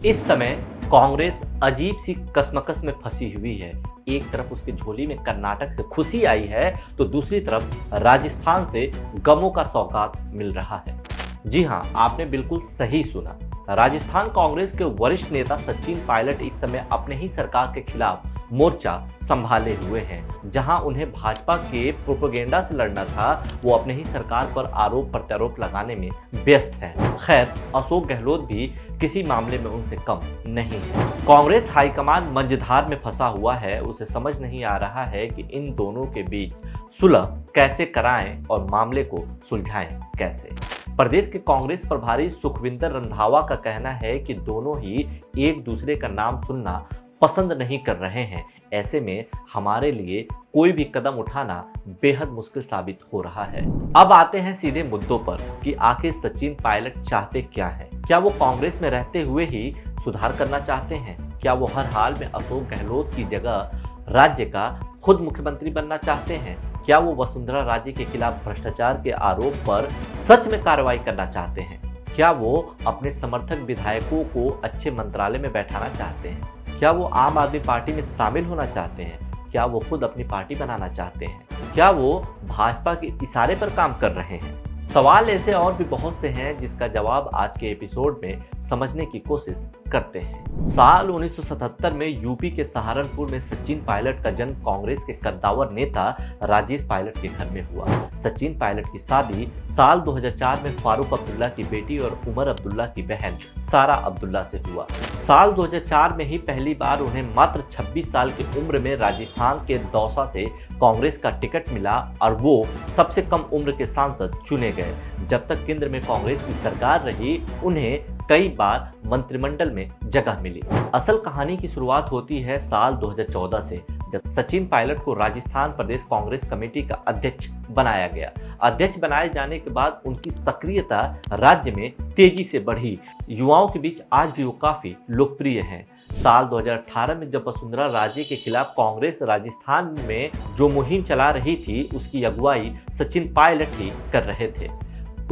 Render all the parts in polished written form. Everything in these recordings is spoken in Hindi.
इस समय कांग्रेस अजीब सी कशमकश में फंसी हुई है। एक तरफ उसकी झोली में कर्नाटक से खुशी आई है तो दूसरी तरफ राजस्थान से गमों का सौगात मिल रहा है। जी हां, आपने बिल्कुल सही सुना। राजस्थान कांग्रेस के वरिष्ठ नेता सचिन पायलट इस समय अपने ही सरकार के खिलाफ मोर्चा संभाले हुए हैं। जहां उन्हें भाजपा के प्रोपेगेंडा से लड़ना था, वो अपने ही सरकार पर आरोप प्रत्यारोप लगाने में व्यस्त है। खैर, अशोक गहलोत भी किसी मामले में उनसे कम नहीं है। कांग्रेस हाईकमान मंझधार में फंसा हुआ है। उसे समझ नहीं आ रहा है कि इन दोनों के बीच सुलह कैसे कराएं और मामले को सुलझाएं कैसे। प्रदेश के कांग्रेस प्रभारी सुखविंदर रंधावा का कहना है कि दोनों ही एक दूसरे का नाम सुनना पसंद नहीं कर रहे हैं। ऐसे में हमारे लिए कोई भी कदम उठाना बेहद मुश्किल साबित हो रहा है। अब आते हैं सीधे मुद्दों पर कि आखिर सचिन पायलट चाहते क्या हैं? क्या वो कांग्रेस में रहते हुए ही सुधार करना चाहते हैं? क्या वो हर हाल में अशोक गहलोत की जगह राज्य का खुद मुख्यमंत्री बनना चाहते हैं? क्या वो वसुंधरा राजे के खिलाफ भ्रष्टाचार के आरोप पर सच में कार्रवाई करना चाहते हैं? क्या वो अपने समर्थक विधायकों को अच्छे मंत्रालय में बैठाना चाहते हैं? क्या वो आम आदमी पार्टी में शामिल होना चाहते हैं? क्या वो खुद अपनी पार्टी बनाना चाहते हैं? क्या वो भाजपा के इशारे पर काम कर रहे हैं? सवाल ऐसे और भी बहुत से हैं जिसका जवाब आज के एपिसोड में समझने की कोशिश करते हैं। साल 1977 में यूपी के सहारनपुर में सचिन पायलट का जन्म कांग्रेस के कद्दावर नेता राजेश पायलट के घर में हुआ। सचिन पायलट की शादी साल 2004 में फारूक अब्दुल्ला की बेटी और उमर अब्दुल्ला की बहन सारा अब्दुल्ला से हुआ। साल 2004 में ही पहली बार उन्हें मात्र 26 साल की उम्र में राजस्थान के दौसा से कांग्रेस का टिकट मिला और वो सबसे कम उम्र के सांसद चुने गए। जब तक केंद्र में कांग्रेस की सरकार रही, उन्हें कई बार मंत्रिमंडल में जगह मिली। असल कहानी की शुरुआत होती है साल 2014 से, जब सचिन पायलट को राजस्थान प्रदेश कांग्रेस कमेटी का अध्यक्ष बनाया गया। अध्यक्ष बनाए जाने के बाद उनकी सक्रियता राज्य में तेजी से बढ़ी। युवाओं के बीच आज भी वो काफी लोकप्रिय हैं। साल 2018 में जब वसुंधरा राजे के खिलाफ कांग्रेस राजस्थान में जो मुहिम चला रही थी, उसकी अगुवाई सचिन पायलट ही कर रहे थे।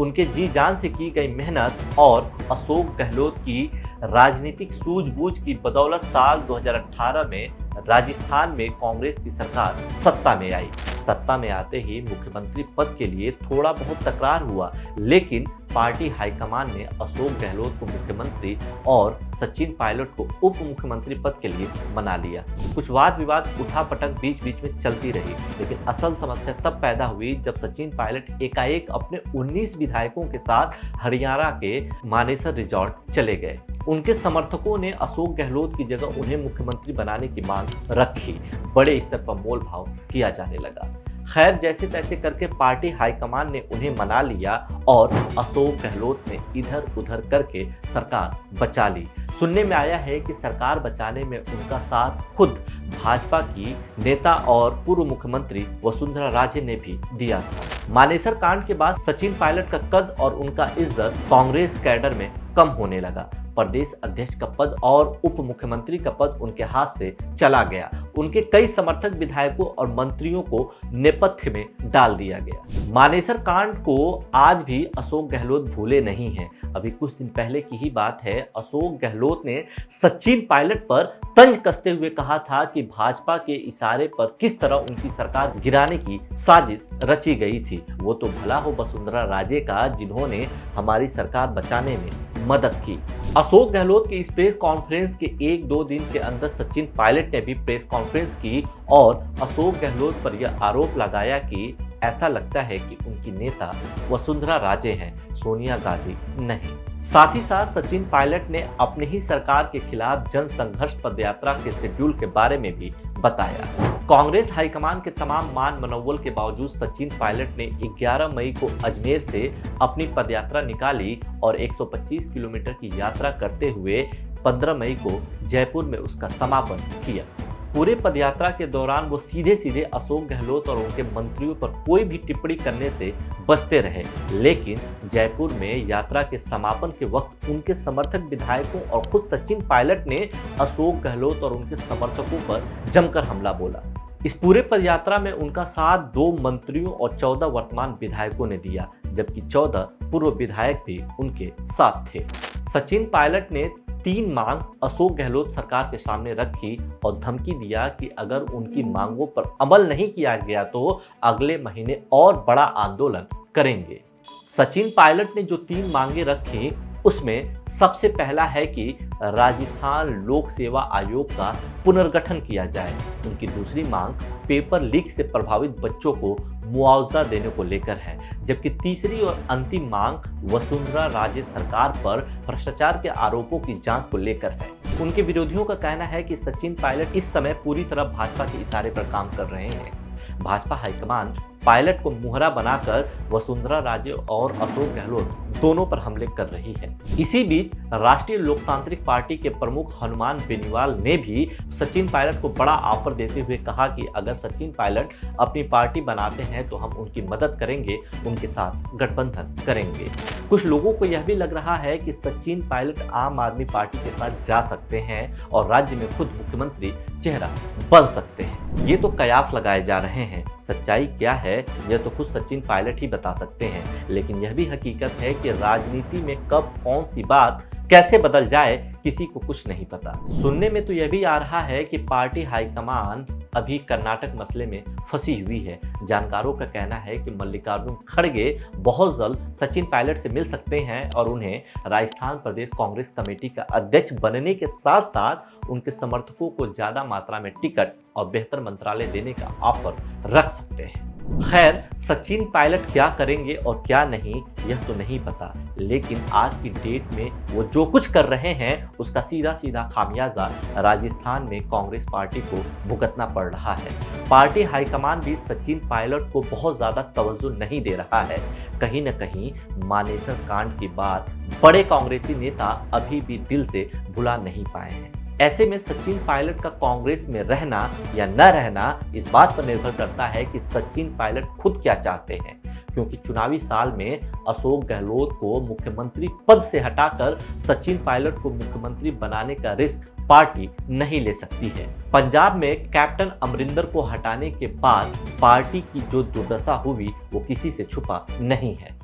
उनके जी जान से की गई मेहनत और अशोक गहलोत की राजनीतिक सूझबूझ की बदौलत साल 2018 में राजस्थान में कांग्रेस की सरकार सत्ता में आई। सत्ता में आते ही मुख्यमंत्री पद के लिए थोड़ा बहुत तकरार हुआ, लेकिन पार्टी हाईकमान ने अशोक गहलोत को मुख्यमंत्री और सचिन पायलट को उप मुख्यमंत्री पद के लिए मना लिया। कुछ वाद विवाद उठापटक बीच बीच में चलती रही, लेकिन असल समस्या तब पैदा हुई जब सचिन पायलट एकाएक अपने 19 विधायकों के साथ हरियाणा के मानेसर रिजॉर्ट चले गए। उनके समर्थकों ने अशोक गहलोत की जगह उन्हें मुख्यमंत्री बनाने की मांग रखी। बड़े स्तर पर मोल भाव किया जाने लगा। खैर, जैसे तैसे करके पार्टी हाईकमान ने उन्हें मना लिया और अशोक गहलोत ने इधर उधर करके सरकार बचा ली। सुनने में आया है कि सरकार बचाने में उनका साथ खुद भाजपा की नेता और पूर्व मुख्यमंत्री वसुंधरा राजे ने भी दिया था। मानेसर कांड के बाद सचिन पायलट का कद और उनका इज्जत कांग्रेस कैडर में कम होने लगा। प्रदेश अध्यक्ष का पद और उप मुख्यमंत्री का पद उनके हाथ से चला गया। उनके कई समर्थक विधायकों और मंत्रियों को नेपथ्य में डाल दिया गया। मानेसर कांड को आज भी अशोक गहलोत भूले नहीं हैं। अभी कुछ दिन पहले की ही बात है, अशोक गहलोत ने सचिन पायलट पर तंज कसते हुए कहा था कि भाजपा के इशारे पर किस तरह उनकी सरकार गिराने की साजिश रची गई थी। वो तो भला हो वसुंधरा राजे का, जिन्होंने हमारी सरकार बचाने में मदद की। अशोक गहलोत के इस प्रेस कॉन्फ्रेंस के 1-2 दिन के अंदर सचिन पायलट ने भी प्रेस कॉन्फ्रेंस की और अशोक गहलोत पर यह आरोप लगाया कि ऐसा लगता है कि उनकी नेता वसुंधरा राजे हैं, सोनिया गांधी नहीं। साथ ही साथ सचिन पायलट ने अपनी ही सरकार के खिलाफ जन संघर्ष पदयात्रा के शेड्यूल के बारे में भी बताया। कांग्रेस हाईकमान के तमाम मान मनोबल के बावजूद सचिन पायलट ने 11 मई को अजमेर से अपनी पदयात्रा निकाली और 125 किलोमीटर की यात्रा करते हुए 15 मई को जयपुर में उसका समापन किया। पूरे पदयात्रा के दौरान वो सीधे सीधे अशोक गहलोत और उनके मंत्रियों पर कोई भी टिप्पणी करने से बचते रहे, लेकिन जयपुर में यात्रा के समापन के वक्त उनके समर्थक विधायकों और खुद सचिन पायलट ने अशोक गहलोत और उनके समर्थकों पर जमकर हमला बोला। इस पूरे पदयात्रा में उनका साथ 2 मंत्रियों और 14 वर्तमान विधायकों ने दिया, जबकि 14 पूर्व विधायक भी उनके साथ थे। सचिन पायलट ने 3 मांग अशोक गहलोत सरकार के सामने रखी और धमकी दिया कि अगर उनकी मांगों पर अमल नहीं किया गया तो अगले महीने और बड़ा आंदोलन करेंगे। सचिन पायलट ने जो 3 मांगे रखी उसमें सबसे पहला है कि राजस्थान लोक सेवा आयोग का पुनर्गठन किया जाए। उनकी दूसरी मांग पेपर लीक से प्रभावित बच्चों को मुआवजा देने को लेकर है, जबकि तीसरी और अंतिम मांग वसुंधरा राजे सरकार पर भ्रष्टाचार के आरोपों की जांच को लेकर है। उनके विरोधियों का कहना है कि सचिन पायलट इस समय पूरी तरह भाजपा के इशारे पर काम कर रहे हैं। भाजपा हाईकमान पायलट को मुहरा बनाकर वसुंधरा राजे और अशोक गहलोत दोनों पर हमले कर रही है। इसी बीच राष्ट्रीय लोकतांत्रिक पार्टी के प्रमुख हनुमान बेनीवाल ने भी सचिन पायलट को बड़ा ऑफर देते हुए कहा कि अगर सचिन पायलट अपनी पार्टी बनाते हैं तो हम उनकी मदद करेंगे, उनके साथ गठबंधन करेंगे। कुछ लोगों को यह भी लग रहा है कि सचिन पायलट आम आदमी पार्टी के साथ जा सकते हैं और राज्य में खुद मुख्यमंत्री चेहरा बन सकते हैं। ये तो कयास लगाए जा रहे हैं, सच्चाई क्या है यह तो खुद सचिन पायलट ही बता सकते हैं। लेकिन यह भी हकीकत है कि राजनीति में कब कौन सी बात कैसे बदल जाए किसी को कुछ नहीं पता। सुनने में तो यह भी आ रहा है कि पार्टी हाईकमान अभी कर्नाटक मसले में फंसी हुई है। जानकारों का कहना है कि मल्लिकार्जुन खड़गे बहुत जल्द सचिन पायलट से मिल सकते हैं और उन्हें राजस्थान प्रदेश कांग्रेस कमेटी का अध्यक्ष बनने के साथ साथ उनके समर्थकों को ज्यादा मात्रा में टिकट और बेहतर मंत्रालय देने का ऑफर रख सकते हैं। खैर, सचिन पायलट क्या करेंगे और क्या नहीं यह तो नहीं पता, लेकिन आज की डेट में वो जो कुछ कर रहे हैं उसका सीधा सीधा खामियाजा राजस्थान में कांग्रेस पार्टी को भुगतना पड़ रहा है। पार्टी हाईकमान भी सचिन पायलट को बहुत ज्यादा तवज्जो नहीं दे रहा है। कहीं न कहीं मानेसर कांड की बात बड़े कांग्रेसी नेता अभी भी दिल से भुला नहीं पाए हैं। ऐसे में सचिन पायलट का कांग्रेस में रहना या न रहना इस बात पर निर्भर करता है कि सचिन पायलट खुद क्या चाहते हैं, क्योंकि चुनावी साल में अशोक गहलोत को मुख्यमंत्री पद से हटाकर सचिन पायलट को मुख्यमंत्री बनाने का रिस्क पार्टी नहीं ले सकती है। पंजाब में कैप्टन अमरिंदर को हटाने के बाद पार्टी की जो दुर्दशा हुई वो किसी से छुपा नहीं है।